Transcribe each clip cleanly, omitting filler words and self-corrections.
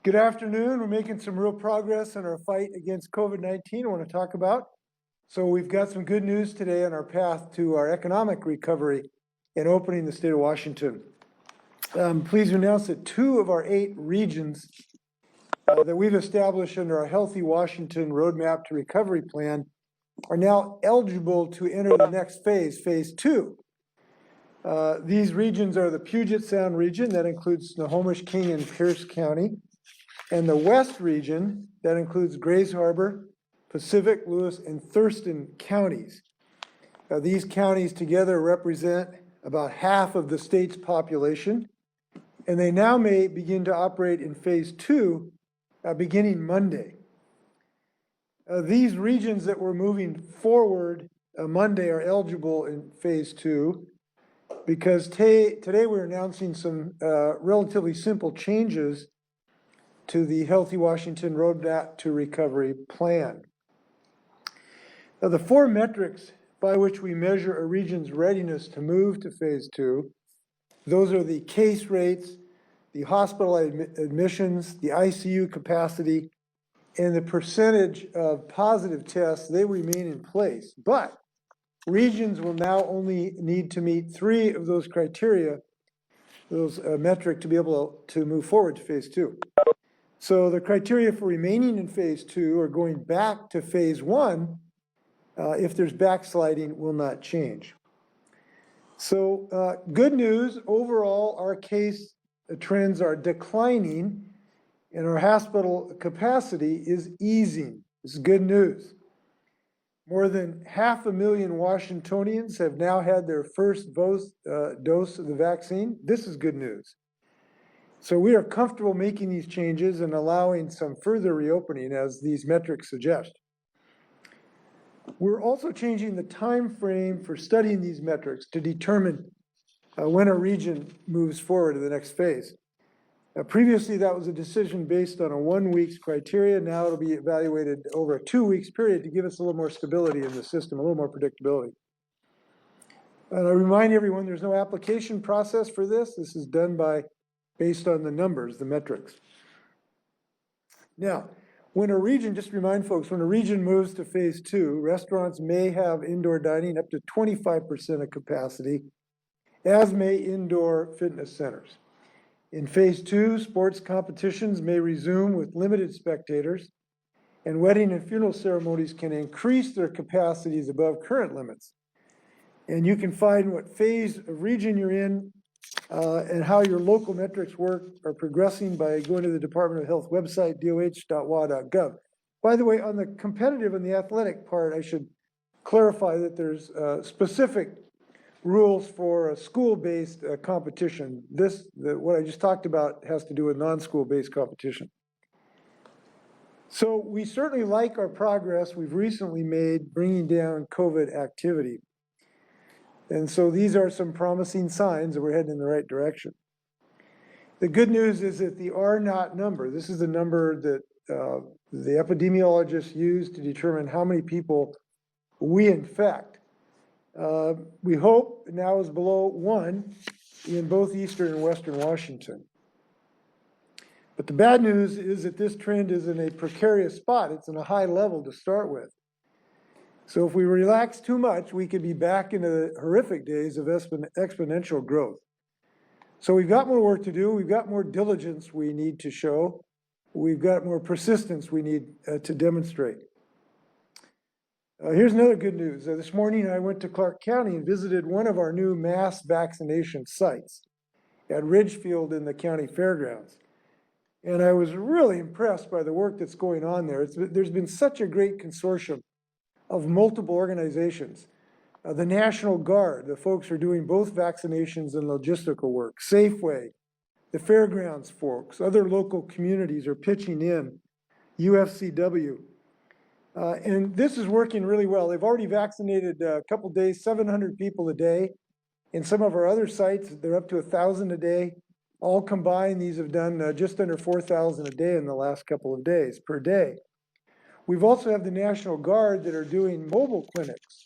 Good afternoon. We're making some real progress in our fight against COVID-19 I want to talk about. So we've got some good news today on our path to our economic recovery and opening the state of Washington. I'm pleased to announce that 2 of our 8 regions that we've established under our Healthy Washington Roadmap to Recovery Plan are now eligible to enter the next phase, phase 2. These regions are the Puget Sound region, that includes Snohomish, King, and Pierce County, and the West region, that includes Grays Harbor, Pacific, Lewis, and Thurston counties. These counties together represent about half of the state's population, and they now may begin to operate in phase 2 beginning Monday. These regions that we're moving forward Monday are eligible in phase 2 because today we're announcing some relatively simple changes to the Healthy Washington Roadmap to Recovery Plan. Now, the 4 metrics by which we measure a region's readiness to move to phase 2, those are the case rates, the hospital admissions, the ICU capacity, and the percentage of positive tests. They remain in place. But regions will now only need to meet 3 of those criteria, those metric, to be able to move forward to phase 2. So the criteria for remaining in phase 2 or going back to phase 1, if there's backsliding, will not change. So good news, overall, our case trends are declining and our hospital capacity is easing. This is good news. More than 500,000 Washingtonians have now had their first dose of the vaccine. This is good news. So we are comfortable making these changes and allowing some further reopening as these metrics suggest. We're also changing the time frame for studying these metrics to determine when a region moves forward to the next phase. Previously, that was a decision based on a 1 week's criteria. Now it'll be evaluated over a 2 weeks period to give us a little more stability in the system, a little more predictability. And I remind everyone there's no application process for this. This is done based on the numbers, the metrics. Now, when a region, just remind folks, when a region moves to phase 2, restaurants may have indoor dining up to 25% of capacity, as may indoor fitness centers. In phase 2, sports competitions may resume with limited spectators, and wedding and funeral ceremonies can increase their capacities above current limits. And you can find what phase of region you're in and how your local metrics work are progressing by going to the Department of Health website, doh.wa.gov. By the way, on the competitive and the athletic part, I should clarify that there's specific rules for a school-based competition. What I just talked about has to do with non-school-based competition. So we certainly like our progress we've recently made bringing down COVID activity. And so these are some promising signs that we're heading in the right direction. The good news is that the R0 number, this is the number that the epidemiologists use to determine how many people we infect. We hope now is below 1 in both eastern and western Washington. But the bad news is that this trend is in a precarious spot. It's in a high level to start with. So if we relax too much, we could be back into the horrific days of exponential growth. So we've got more work to do. We've got more diligence we need to show. We've got more persistence we need to demonstrate. Here's another good news. This morning I went to Clark County and visited one of our new mass vaccination sites at Ridgefield in the county fairgrounds. And I was really impressed by the work that's going on there. There's been such a great consortium of multiple organizations. The National Guard, the folks who are doing both vaccinations and logistical work, Safeway, the fairgrounds folks, other local communities are pitching in, UFCW. And this is working really well. They've already vaccinated a couple days, 700 people a day. In some of our other sites, they're up to 1,000 a day. All combined, these have done just under 4,000 a day in the last couple of days per day. We've also have the National Guard that are doing mobile clinics.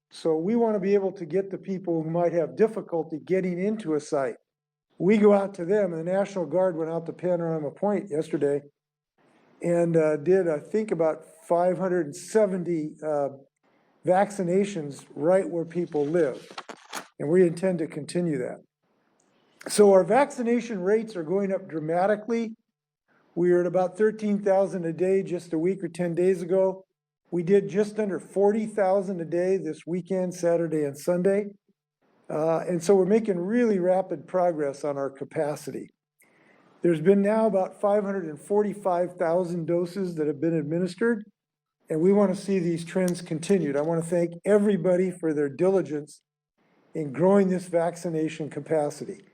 So we want to be able to get the people who might have difficulty getting into a site we go out to them, and the National Guard went out to Panorama Point yesterday and did, I think, about 570 vaccinations right where people live. And we intend to continue that. So our vaccination rates are going up dramatically. We were at about 13,000 a day just a week or 10 days ago. We did just under 40,000 a day this weekend, Saturday and Sunday. And so we're making really rapid progress on our capacity. There's been now about 545,000 doses that have been administered, and we want to see these trends continued. I want to thank everybody for their diligence in growing this vaccination capacity.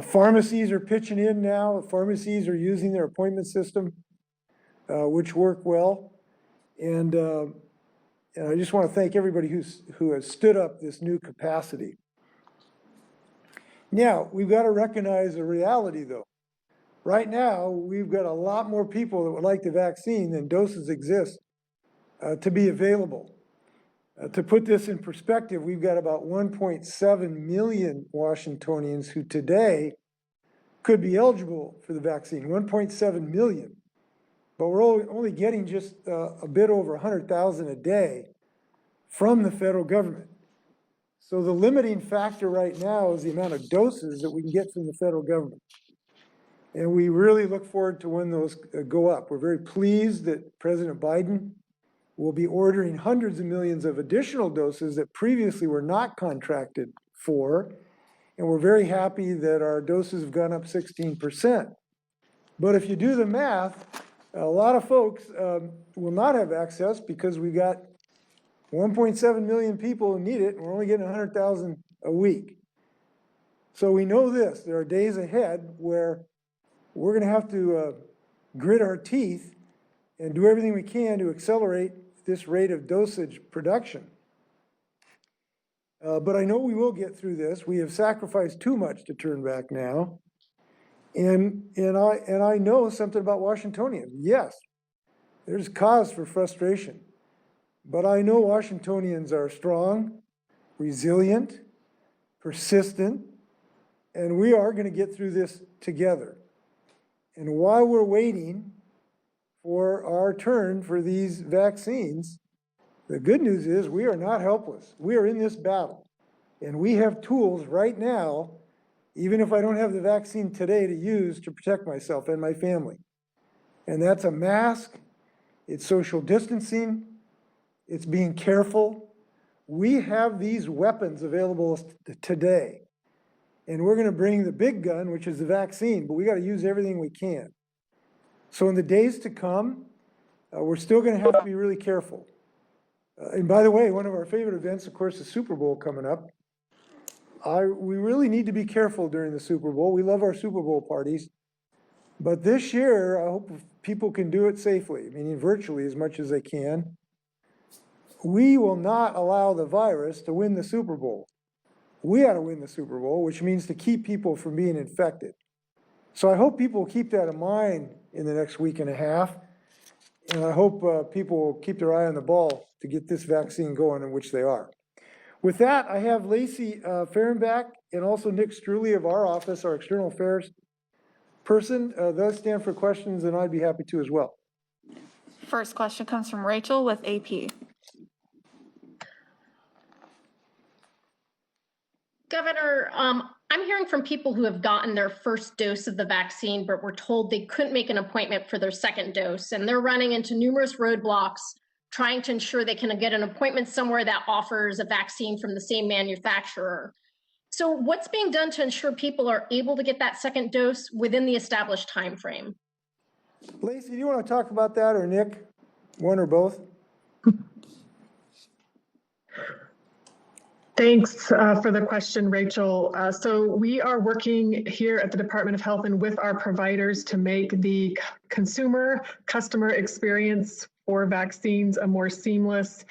Pharmacies are pitching in now. Pharmacies are using their appointment system, which work well. And I just want to thank everybody who has stood up this new capacity. Now, we've got to recognize a reality, though. Right now, we've got a lot more people that would like the vaccine than doses exist to be available. To put this in perspective, we've got about 1.7 million Washingtonians who today could be eligible for the vaccine, 1.7 million. But we're only getting just a bit over 100,000 a day from the federal government. So the limiting factor right now is the amount of doses that we can get from the federal government. And we really look forward to when those go up. We're very pleased that President Biden will be ordering hundreds of millions of additional doses that previously were not contracted for. And we're very happy that our doses have gone up 16%. But if you do the math, a lot of folks will not have access because we got 1.7 million people who need it, and we're only getting 100,000 a week. So we know this, there are days ahead where we're gonna have to grit our teeth and do everything we can to accelerate this rate of dosage production. But I know we will get through this. We have sacrificed too much to turn back now. And I know something about Washingtonians. Yes, there's cause for frustration. But I know Washingtonians are strong, resilient, persistent, and we are going to get through this together. And while we're waiting for our turn for these vaccines, the good news is we are not helpless. We are in this battle. And we have tools right now, even if I don't have the vaccine today, to use to protect myself and my family. And that's a mask, it's social distancing, it's being careful. We have these weapons available today. And we're gonna bring the big gun, which is the vaccine, but we gotta use everything we can. So in the days to come, we're still gonna have to be really careful. And by the way, one of our favorite events, of course, is Super Bowl coming up. We really need to be careful during the Super Bowl. We love our Super Bowl parties. But this year, I hope people can do it safely, meaning virtually as much as they can. We will not allow the virus to win the Super Bowl. We ought to win the Super Bowl, which means to keep people from being infected. So I hope people will keep that in mind in the next week and a half. And I hope people will keep their eye on the ball to get this vaccine going, in which they are. With that, I have Lacey Fehrenbach and also Nick Struley of our office, our external affairs person. They'll stand for questions, and I'd be happy to as well. First question comes from Rachel with AP. Governor, I'm hearing from people who have gotten their first dose of the vaccine, but were told they couldn't make an appointment for their second dose, and they're running into numerous roadblocks trying to ensure they can get an appointment somewhere that offers a vaccine from the same manufacturer. So what's being done to ensure people are able to get that second dose within the established time frame? Lacey, do you want to talk about that, or Nick? One or both? Thanks for the question, Rachel. So we are working here at the Department of Health and with our providers to make the customer experience for vaccines a more seamless,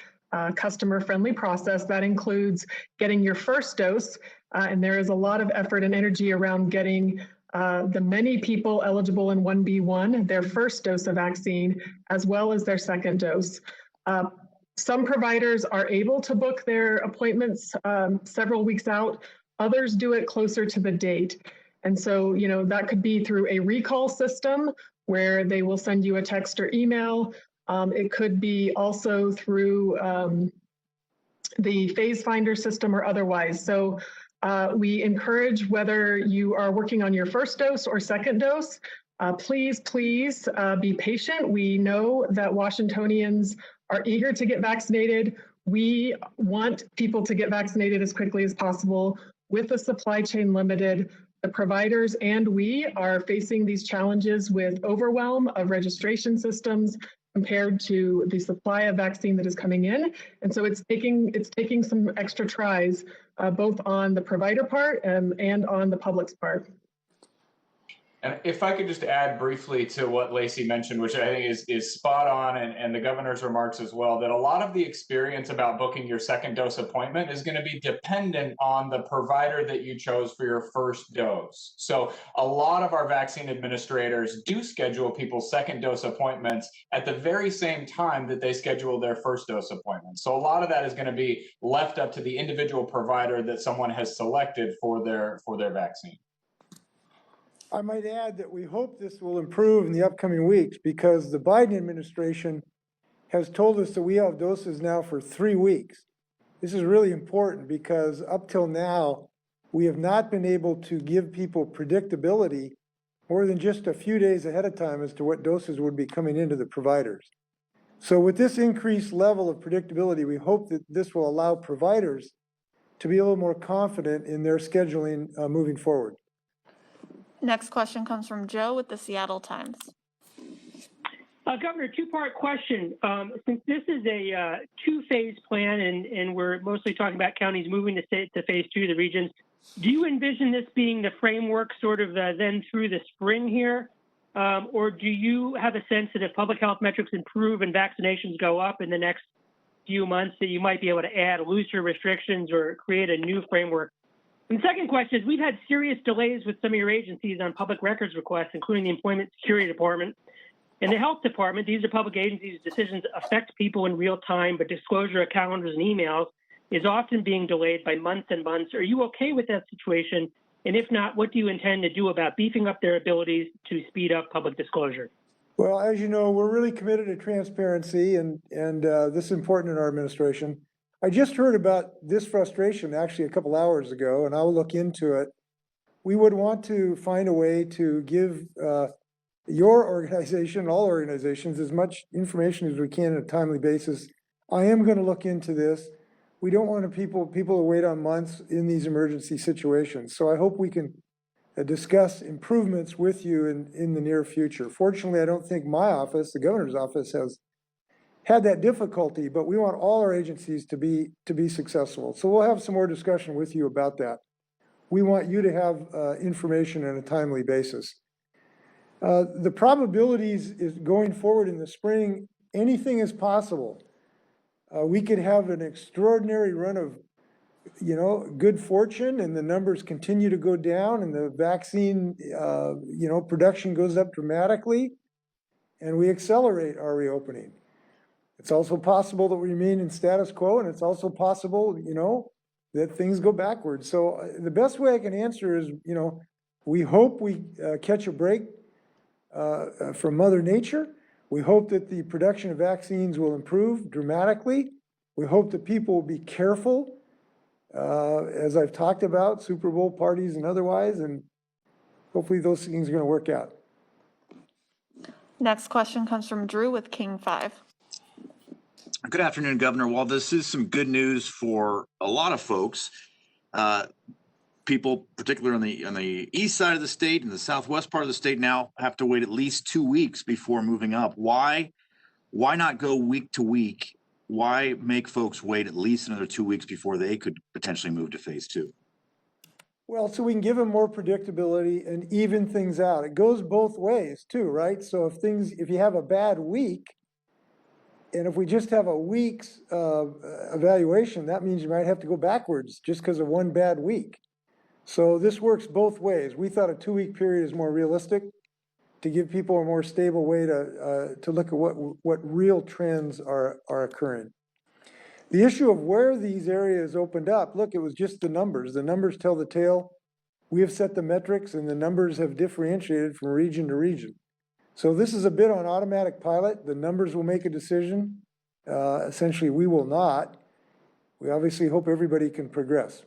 customer-friendly process. That includes getting your first dose, and there is a lot of effort and energy around getting the many people eligible in 1B1 their first dose of vaccine, as well as their second dose. Some providers are able to book their appointments several weeks out. Others do it closer to the date. And so, that could be through a recall system where they will send you a text or email. It could be also through the phase finder system or otherwise. So we encourage, whether you are working on your first dose or second dose, please be patient. We know that Washingtonians are eager to get vaccinated. We want people to get vaccinated as quickly as possible. With the supply chain limited, the providers and we are facing these challenges with overwhelm of registration systems compared to the supply of vaccine that is coming in. And so it's taking some extra tries, both on the provider part and on the public's part. And if I could just add briefly to what Lacey mentioned, which I think is spot on, and the governor's remarks as well, that a lot of the experience about booking your second dose appointment is going to be dependent on the provider that you chose for your first dose. So a lot of our vaccine administrators do schedule people's second dose appointments at the very same time that they schedule their first dose appointment. So a lot of that is going to be left up to the individual provider that someone has selected for their vaccine. I might add that we hope this will improve in the upcoming weeks because the Biden administration has told us that we have doses now for 3 weeks. This is really important because up till now, we have not been able to give people predictability more than just a few days ahead of time as to what doses would be coming into the providers. So with this increased level of predictability, we hope that this will allow providers to be a little more confident in their scheduling moving forward. Next question comes from Joe with the Seattle Times. Governor, two-part question. Since this is a two-phase plan and we're mostly talking about counties moving to phase 2, the regions, do you envision this being the framework sort of then through the spring here? Or do you have a sense that if public health metrics improve and vaccinations go up in the next few months, that you might be able to add looser restrictions or create a new framework? And the second question is, we've had serious delays with some of your agencies on public records requests, including the Employment Security Department and the Health Department. These are public agencies' decisions affect people in real time, but disclosure of calendars and emails is often being delayed by months and months. Are you okay with that situation? And if not, what do you intend to do about beefing up their abilities to speed up public disclosure? Well, as you know, we're really committed to transparency, and this is important in our administration. I just heard about this frustration actually a couple hours ago, and I'll look into it. We would want to find a way to give your organization, all organizations, as much information as we can on a timely basis. I am going to look into this. We don't want people to wait on months in these emergency situations. So I hope we can discuss improvements with you in the near future. Fortunately, I don't think my office, the governor's office, has had that difficulty, but we want all our agencies to be successful. So we'll have some more discussion with you about that. We want you to have information on a timely basis. The probabilities is going forward in the spring, anything is possible. We could have an extraordinary run of, good fortune, and the numbers continue to go down, and the vaccine, production goes up dramatically, and we accelerate our reopening. It's also possible that we remain in status quo, and it's also possible, that things go backwards. So the best way I can answer is, we hope we catch a break from Mother Nature. We hope that the production of vaccines will improve dramatically. We hope that people will be careful, as I've talked about, Super Bowl parties and otherwise, and hopefully those things are going to work out. Next question comes from Drew with King 5. Good afternoon, Governor. While this is some good news for a lot of folks, people, particularly on the east side of the state and the southwest part of the state, now have to wait at least 2 weeks before moving up. Why not go week to week? Why make folks wait at least another 2 weeks before they could potentially move to phase 2? Well, so we can give them more predictability and even things out. It goes both ways too, right? So if you have a bad week, and if we just have a week's evaluation, that means you might have to go backwards just because of one bad week. So this works both ways. We thought a 2-week period is more realistic to give people a more stable way to look at what real trends are occurring. The issue of where these areas opened up, look, it was just the numbers. The numbers tell the tale. we have set the metrics and the numbers have differentiated from region to region. So this is a bit on automatic pilot. The numbers will make a decision. Essentially, we will not. We obviously hope everybody can progress.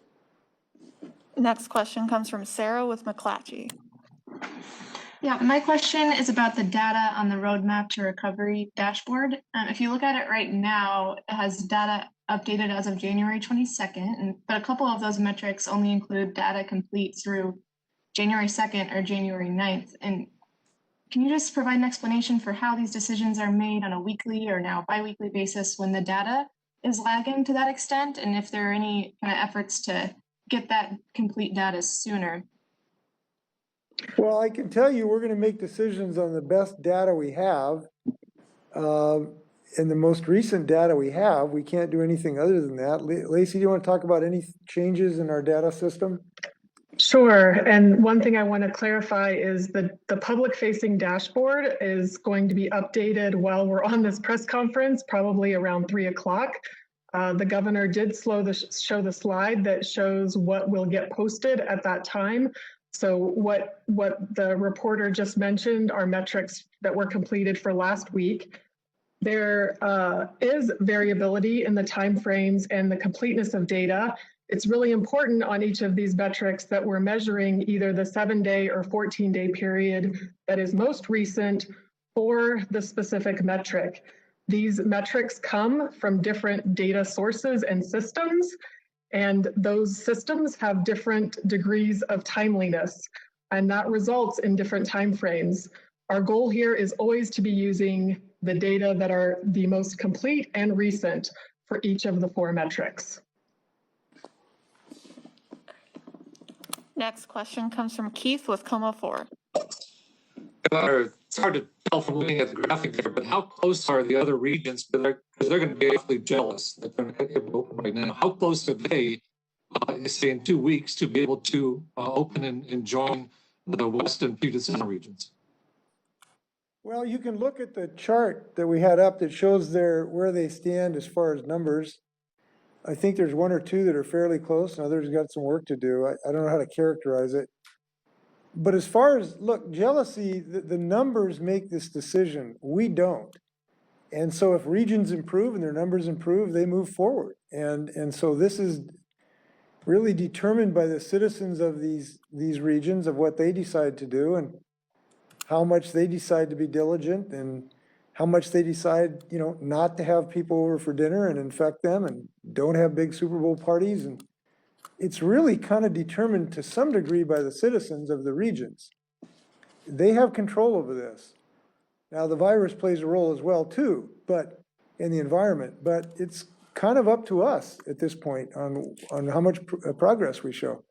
Next question comes from Sarah with McClatchy. Yeah, my question is about the data on the roadmap to recovery dashboard. If you look at it right now, it has data updated as of January 22nd, but a couple of those metrics only include data complete through January 2nd or January 9th. And can you just provide an explanation for how these decisions are made on a weekly or now biweekly basis when the data is lagging to that extent? And if there are any kind of efforts to get that complete data sooner? Well, I can tell you, we're going to make decisions on the best data we have. And the most recent data we have, we can't do anything other than that. Lacey, do you want to talk about any changes in our data system? Sure. And one thing I want to clarify is that the public-facing dashboard is going to be updated while we're on this press conference, probably around 3 o'clock. The governor did show the slide that shows what will get posted at that time. So what the reporter just mentioned are metrics that were completed for last week. There is variability in the timeframes and the completeness of data. It's really important on each of these metrics that we're measuring either the 7-day or 14-day period that is most recent for the specific metric. These metrics come from different data sources and systems, and those systems have different degrees of timeliness, and that results in different timeframes. Our goal here is always to be using the data that are the most complete and recent for each of the 4 metrics. Next question comes from Keith with Coma 4. It's hard to tell from looking at the graphic there, but how close are the other regions? Because they're going to be awfully jealous that they're not able to open right now. How close are they, say in 2 weeks, to be able to open and join the West and Puget Sound regions? Well, you can look at the chart that we had up that shows where they stand as far as numbers. I think there's 1 or 2 that are fairly close, and others got some work to do. I don't know how to characterize it. But as far as, look, jealousy, the numbers make this decision. We don't. And so if regions improve and their numbers improve, they move forward. And so this is really determined by the citizens of these regions, of what they decide to do and how much they decide to be diligent and how much they decide, not to have people over for dinner and infect them and don't have big Super Bowl parties. And it's really kind of determined to some degree by the citizens of the regions. They have control over this. Now the virus plays a role as well too, but in the environment, but it's kind of up to us at this point on how much progress we show.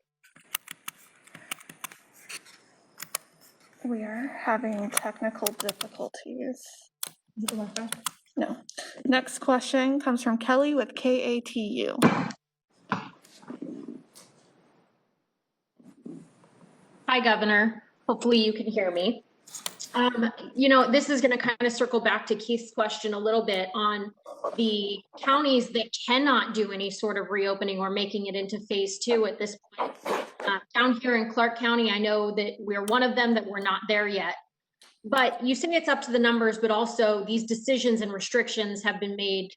We are having technical difficulties. No. Next question comes from Kelly with KATU. Hi, Governor. Hopefully you can hear me. This is going to kind of circle back to Keith's question a little bit on the counties that cannot do any sort of reopening or making it into phase 2 at this point. Down here in Clark County, I know that we're one of them, that we're not there yet. But you say it's up to the numbers, but also these decisions and restrictions have been made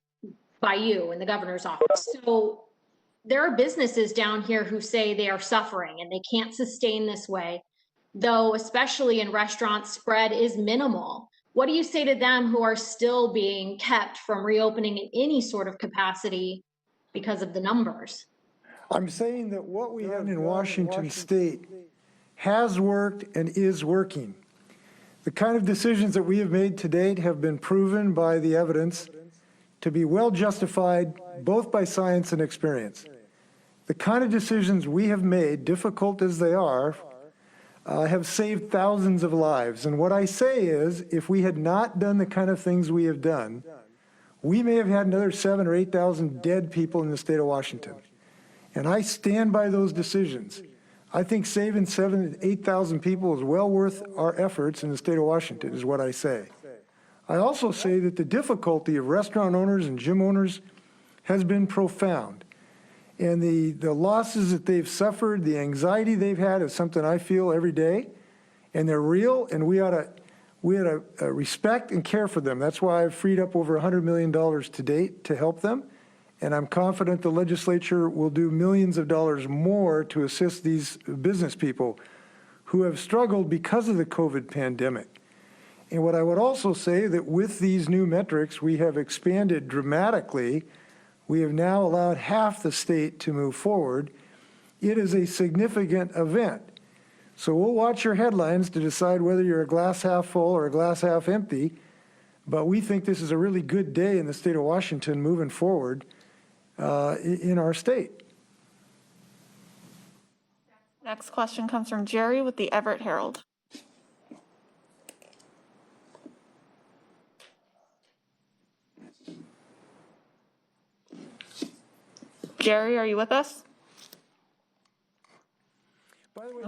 by you in the governor's office. So there are businesses down here who say they are suffering and they can't sustain this way, though especially in restaurants, spread is minimal. What do you say to them who are still being kept from reopening in any sort of capacity because of the numbers? I'm saying that what we have in Washington State has worked and is working. The kind of decisions that we have made to date have been proven by the evidence to be well justified, both by science and experience. The kind of decisions we have made, difficult as they are, have saved thousands of lives. And what I say is, if we had not done the kind of things we have done, we may have had another 7,000 or 8,000 dead people in the state of Washington. And I stand by those decisions. I think saving 7,000 to 8,000 people is well worth our efforts in the state of Washington, is what I say. I also say that the difficulty of restaurant owners and gym owners has been profound. And the losses that they've suffered, the anxiety they've had is something I feel every day. And they're real, and we ought to respect and care for them. That's why I've freed up over $100 million to date to help them. And I'm confident the legislature will do millions of dollars more to assist these business people who have struggled because of the COVID pandemic. And what I would also say that with these new metrics, we have expanded dramatically. We have now allowed half the state to move forward. It is a significant event. So we'll watch your headlines to decide whether you're a glass half full or a glass half empty. But we think this is a really good day in the state of Washington moving forward in our state. Next question comes from Jerry with the Everett Herald. Jerry, are you with us?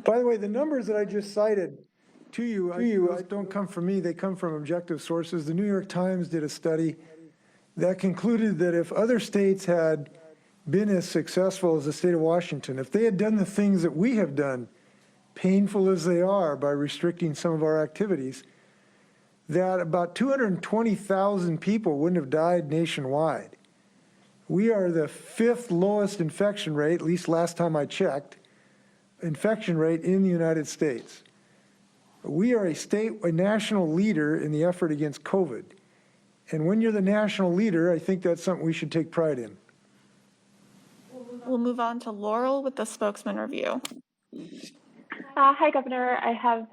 By the way, the numbers that I just cited to you don't come from me, they come from objective sources. The New York Times did a study that concluded that if other states had been as successful as the state of Washington, if they had done the things that we have done, painful as they are by restricting some of our activities, that about 220,000 people wouldn't have died nationwide. We are the 5th lowest infection rate, at least last time I checked, infection rate in the United States. We are a national leader in the effort against COVID. And when you're the national leader, I think that's something we should take pride in. We'll move on to Laurel with the Spokesman Review. Hi, Governor. I have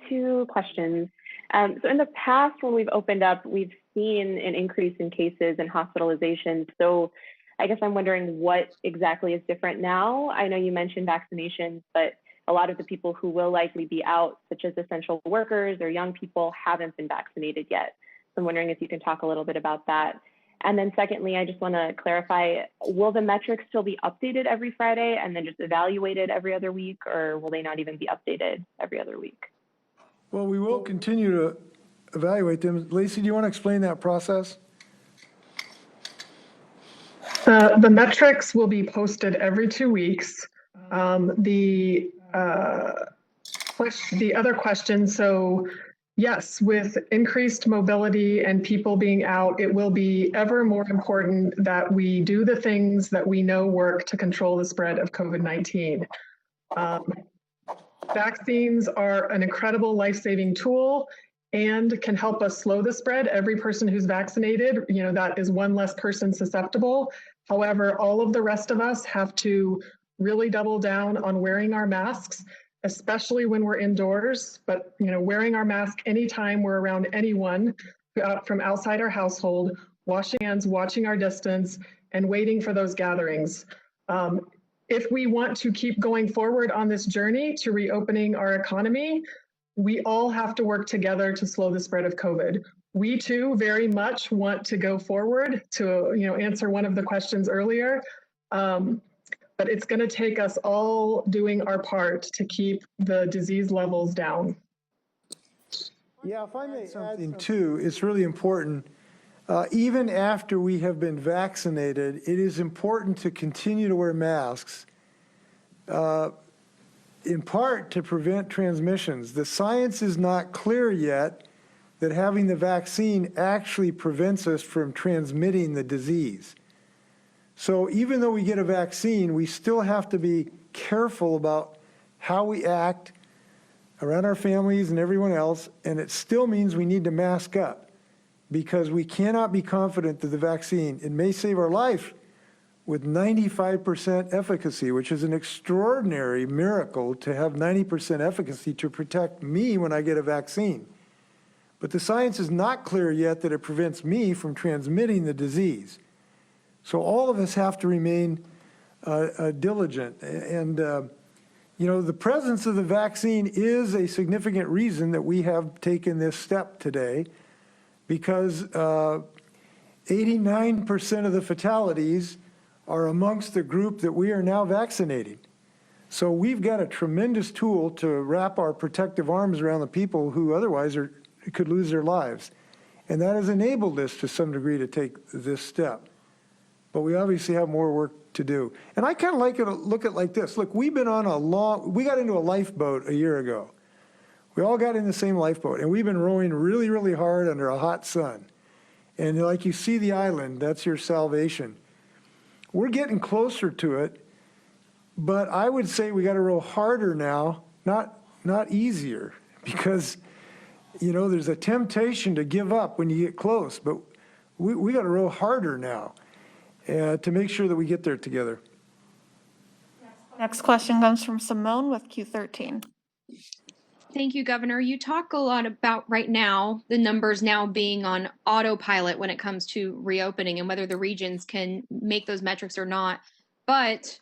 2 questions. So in the past, when we've opened up, we've seen an increase in cases and hospitalizations. So I guess I'm wondering what exactly is different now. I know you mentioned vaccinations, but a lot of the people who will likely be out, such as essential workers or young people, haven't been vaccinated yet. So I'm wondering if you can talk a little bit about that. And then secondly, I just want to clarify, will the metrics still be updated every Friday and then just evaluated every other week, or will they not even be updated every other week? Well, we will continue to evaluate them. Lacey, do you want to explain that process? The metrics will be posted every 2 weeks. The other question, so yes, with increased mobility and people being out, it will be ever more important that we do the things that we know work to control the spread of COVID-19. Vaccines are an incredible life-saving tool and can help us slow the spread. Every person who's vaccinated, that is one less person susceptible. However, all of the rest of us have to really double down on wearing our masks, especially when we're indoors, but wearing our mask anytime we're around anyone from outside our household, washing hands, watching our distance, and waiting for those gatherings. If we want to keep going forward on this journey to reopening our economy, we all have to work together to slow the spread of COVID. We too very much want to go forward to answer one of the questions earlier. But it's going to take us all doing our part to keep the disease levels down. Yeah, if I may add something too, it's really important. Even after we have been vaccinated, it is important to continue to wear masks, in part to prevent transmissions. The science is not clear yet that having the vaccine actually prevents us from transmitting the disease. So even though we get a vaccine, we still have to be careful about how we act around our families and everyone else, and it still means we need to mask up because we cannot be confident that the vaccine, it may save our life with 95% efficacy, which is an extraordinary miracle to have 90% efficacy to protect me when I get a vaccine. But the science is not clear yet that it prevents me from transmitting the disease. So all of us have to remain diligent. And, the presence of the vaccine is a significant reason that we have taken this step today, because 89% of the fatalities are amongst the group that we are now vaccinating. So we've got a tremendous tool to wrap our protective arms around the people who otherwise could lose their lives. And that has enabled us to some degree to take this step. but we obviously have more work to do. And I kind of like to look at it like this. Look, we got into a lifeboat a year ago. We all got in the same lifeboat, and we've been rowing really, really hard under a hot sun. And like you see the island, that's your salvation. We're getting closer to it, but I would say we got to row harder now, not easier, because, you know, there's a temptation to give up when you get close, but we got to row harder now to make sure that we get there together. Next question comes from Simone with Q13. Thank you, Governor. You talk a lot about right now, the numbers now being on autopilot when it comes to reopening and whether the regions can make those metrics or not. But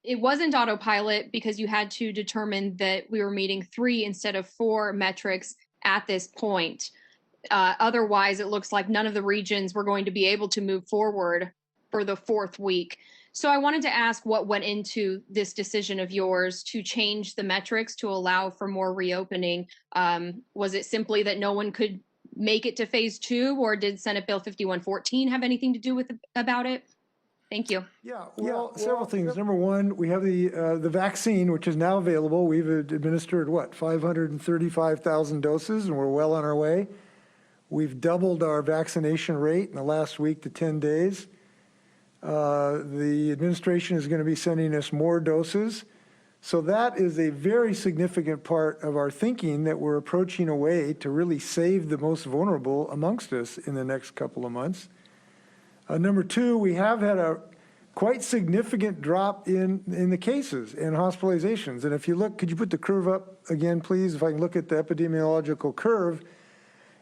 it wasn't autopilot because you had to determine that we were meeting 3 instead of 4 metrics at this point. Otherwise, it looks like none of the regions were going to be able to move forward for the 4th week. So I wanted to ask what went into this decision of yours to change the metrics to allow for more reopening. Was it simply that no one could make it to phase 2, or did Senate Bill 5114 have anything to do with about it? Thank you. Yeah, well, several things. Number one, we have the vaccine, which is now available. We've administered, 535,000 doses, and we're well on our way. We've doubled our vaccination rate in the last week to 10 days. The administration is going to be sending us more doses. So that is a very significant part of our thinking, that we're approaching a way to really save the most vulnerable amongst us in the next couple of months. Number two, we have had a quite significant drop in the cases and hospitalizations. And if you look, could you put the curve up again, please? If I can look at the epidemiological curve,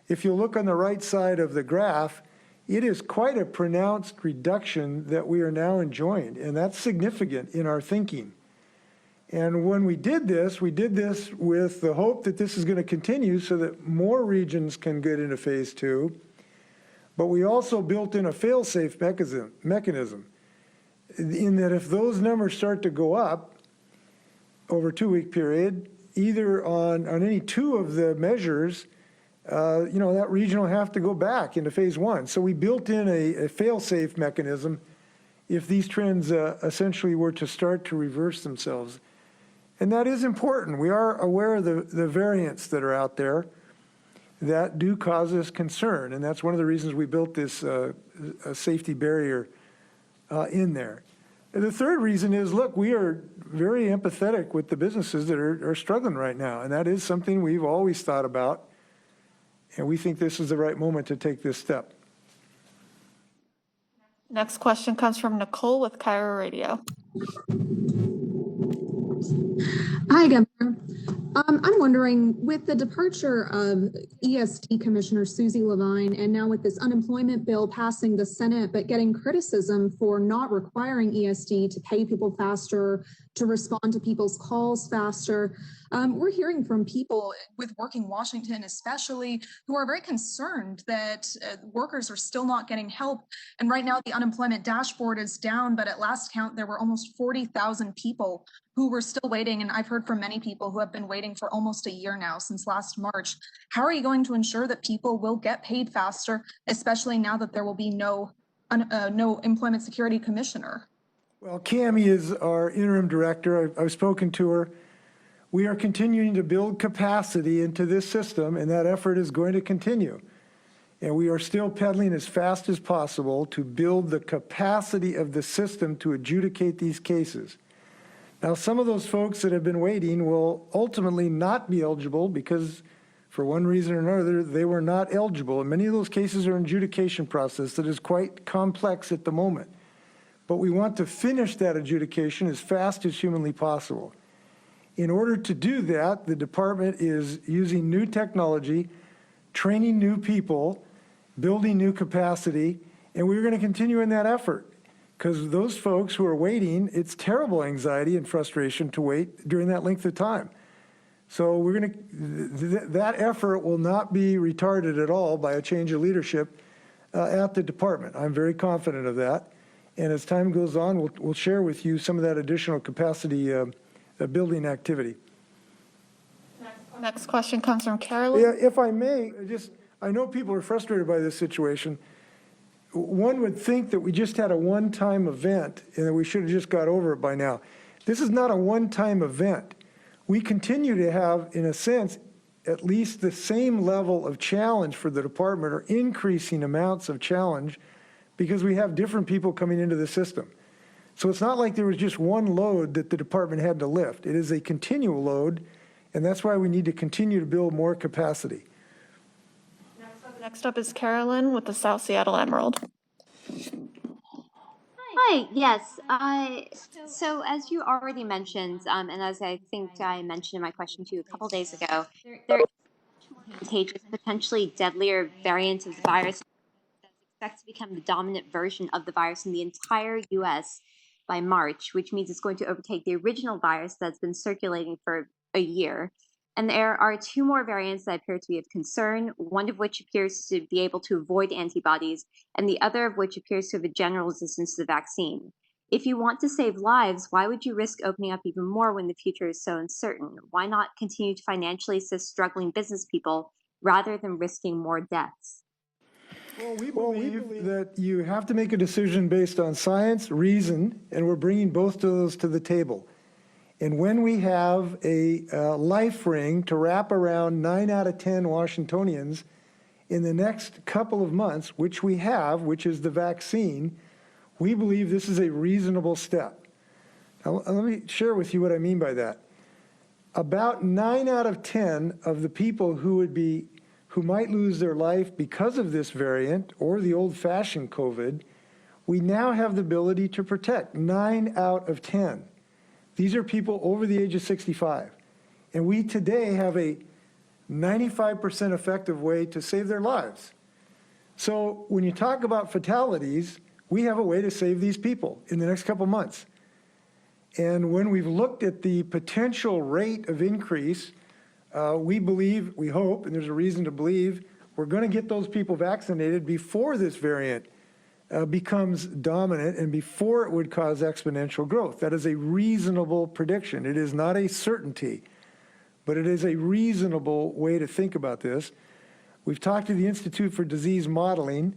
if you look on the right side of the graph, it is quite a pronounced reduction that we are now enjoying, and that's significant in our thinking. And when we did this with the hope that this is going to continue so that more regions can get into phase 2, but we also built in a fail-safe mechanism in that if those numbers start to go up over a 2-week period, either on any 2 of the measures, that region will have to go back into phase 1. So we built in a fail-safe mechanism if these trends essentially were to start to reverse themselves. And that is important. We are aware of the variants that are out there that do cause us concern. And that's one of the reasons we built this safety barrier in there. And the third reason is, look, we are very empathetic with the businesses that are struggling right now. And that is something we've always thought about. And we think this is the right moment to take this step. Next question comes from Nicole with Cairo Radio. Hi, Governor. I'm wondering, with the departure of ESD Commissioner Susie Levine, and now with this unemployment bill passing the Senate, but getting criticism for not requiring ESD to pay people faster, to respond to people's calls faster, we're hearing from people with Working Washington especially, who are very concerned that workers are still not getting help. And right now the unemployment dashboard is down, but at last count, there were almost 40,000 people who were still waiting. And I've heard from many people who have been waiting for almost a year now, since last March. How are you going to ensure that people will get paid faster, especially now that there will be no employment security commissioner? Well, Cammie is our interim director. I've spoken to her. We are continuing to build capacity into this system, and that effort is going to continue. And we are still pedaling as fast as possible to build the capacity of the system to adjudicate these cases. Now, some of those folks that have been waiting will ultimately not be eligible because, for one reason or another, they were not eligible. And many of those cases are an adjudication process that is quite complex at the moment. But we want to finish that adjudication as fast as humanly possible. In order to do that, the department is using new technology, training new people, building new capacity, and we're going to continue in that effort. Because those folks who are waiting, it's terrible anxiety and frustration to wait during that length of time. So we're going to, that effort will not be retarded at all by a change of leadership at the department. I'm very confident of that. And as time goes on, we'll share with you some of that additional capacity building activity. Next question comes from Carolyn. Yeah, if I may, I know people are frustrated by this situation. one would think that we just had a one-time event and that we should have just got over it by now. This is not a one-time event. We continue to have, in a sense, at least the same level of challenge for the department, or increasing amounts of challenge, because we have different people coming into the system. So it's not like there was just one load that the department had to lift. It is a continual load, and that's why we need to continue to build more capacity. Next up is Carolyn with the South Seattle Emerald. Hi, yes. So as you already mentioned, and as I think I mentioned in my question to you a couple days ago, there is a much more contagious, potentially deadlier variant of the virus that's expected to become the dominant version of the virus in the entire U.S. by March, which means it's going to overtake the original virus that's been circulating for a year. And there are two more variants that appear to be of concern, one of which appears to be able to avoid antibodies, and the other of which appears to have a general resistance to the vaccine. If you want to save lives, why would you risk opening up even more when the future is so uncertain? Why not continue to financially assist struggling business people rather than risking more deaths? Well, we believe that you have to make a decision based on science, reason, and we're bringing both of those to the table. And when we have a life ring to wrap around 9 out of 10 Washingtonians in the next couple of months, which we have, which is the vaccine, we believe this is a reasonable step. Now, let me share with you what I mean by that. About 9 out of 10 of the people who might lose their life because of this variant or the old-fashioned COVID, we now have the ability to protect 9 out of 10. These are people over the age of 65. And we today have a 95% effective way to save their lives. So when you talk about fatalities, we have a way to save these people in the next couple months. And when we've looked at the potential rate of increase, we believe, we hope, and there's a reason to believe, we're going to get those people vaccinated before this variant becomes dominant and before it would cause exponential growth. That is a reasonable prediction. It is not a certainty, but it is a reasonable way to think about this. We've talked to the Institute for Disease Modeling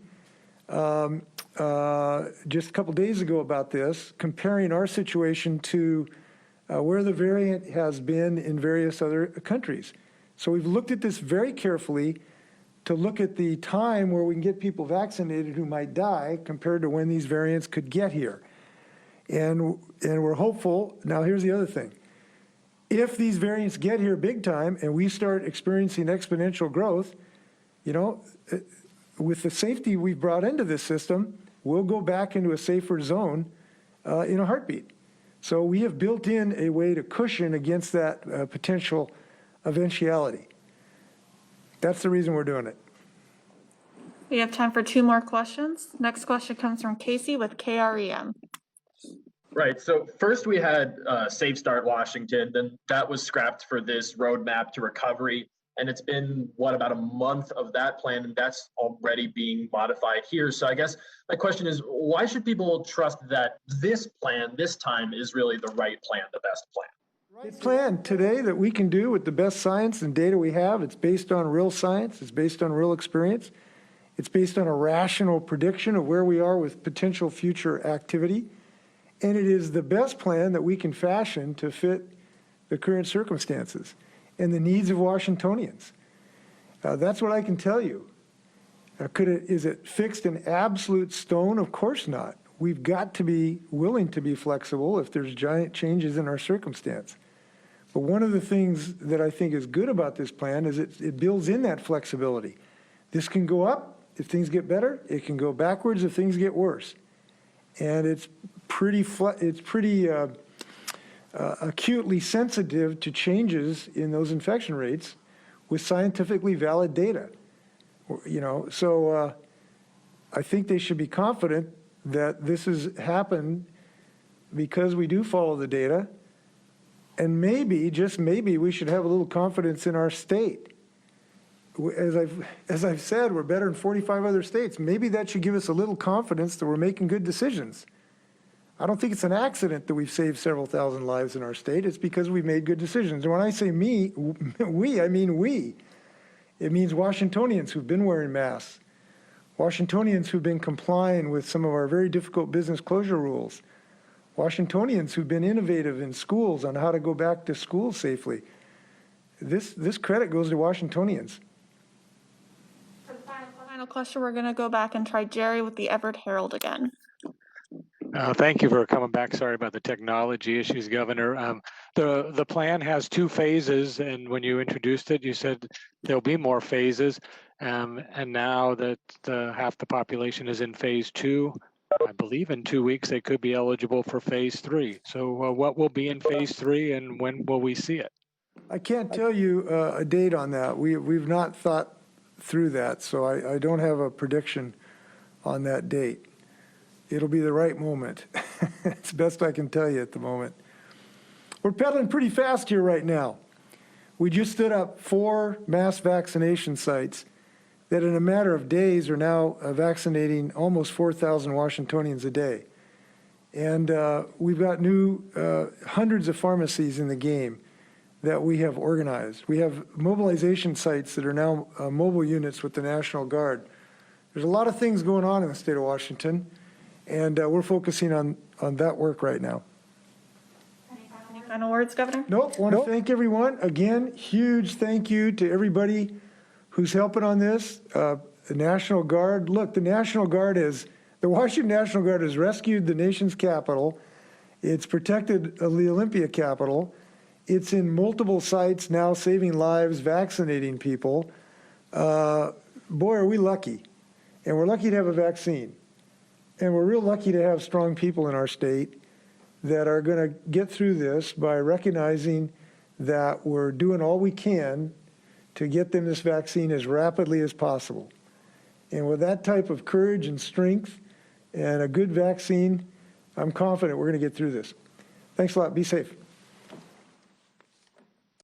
just a couple days ago about this, comparing our situation to where the variant has been in various other countries. So we've looked at this very carefully to look at the time where we can get people vaccinated who might die compared to when these variants could get here. And we're hopeful. Now, here's the other thing. If these variants get here big time and we start experiencing exponential growth, you know, with the safety we've brought into this system, we'll go back into a safer zone in a heartbeat. So we have built in a way to cushion against that potential eventuality. That's the reason we're doing it. We have time for 2 more questions. Next question comes from Casey with KREM. Right. So first we had Safe Start Washington, then that was scrapped for this roadmap to recovery. And it's been, about a month of that plan, and that's already being modified here. So I guess my question is, why should people trust that this plan, this time, is really the right plan, the best plan? Right plan today that we can do with the best science and data we have. It's based on real science. It's based on real experience. It's based on a rational prediction of where we are with potential future activity. And it is the best plan that we can fashion to fit the current circumstances and the needs of Washingtonians. That's what I can tell you. Is it fixed in absolute stone? Of course not. We've got to be willing to be flexible if there's giant changes in our circumstance. But one of the things that I think is good about this plan is it builds in that flexibility. This can go up if things get better. It can go backwards if things get worse. And it's pretty acutely sensitive to changes in those infection rates with scientifically valid data. You know, so I think they should be confident that this has happened because we do follow the data. And maybe, just maybe, we should have a little confidence in our state. As I've said, we're better than 45 other states. Maybe that should give us a little confidence that we're making good decisions. I don't think it's an accident that we've saved several thousand lives in our state. It's because we've made good decisions. And when I say we, I mean we. It means Washingtonians who've been wearing masks. Washingtonians who've been complying with some of our very difficult business closure rules, Washingtonians who've been innovative in schools on how to go back to school safely. This credit goes to Washingtonians. For the final question, we're going to go back and try Jerry with the Everett Herald again. Thank you for coming back. Sorry about the technology issues, Governor. The plan has 2 phases, and when you introduced it, you said there'll be more phases. And now that half the population is in phase 2, I believe in 2 weeks they could be eligible for phase 3. So what will be in phase 3, and when will we see it? I can't tell you a date on that. We've not thought through that, so I don't have a prediction on that date. It'll be the right moment. It's the best I can tell you at the moment. We're pedaling pretty fast here right now. We just stood up 4 mass vaccination sites that in a matter of days are now vaccinating almost 4,000 Washingtonians a day. And we've got new hundreds of pharmacies in the game that we have organized. We have mobilization sites that are now mobile units with the National Guard. There's a lot of things going on in the state of Washington, and we're focusing on that work right now. Any final words, Governor? Nope, want to thank everyone. Again, huge thank you to everybody who's helping on this. The National Guard, look, the Washington National Guard has rescued the nation's capital. It's protected the Olympia Capitol. It's in multiple sites now, saving lives, vaccinating people. Boy, are we lucky. And we're lucky to have a vaccine. And we're real lucky to have strong people in our state that are going to get through this by recognizing that we're doing all we can to get them this vaccine as rapidly as possible. And with that type of courage and strength and a good vaccine, I'm confident we're going to get through this. Thanks a lot. Be safe.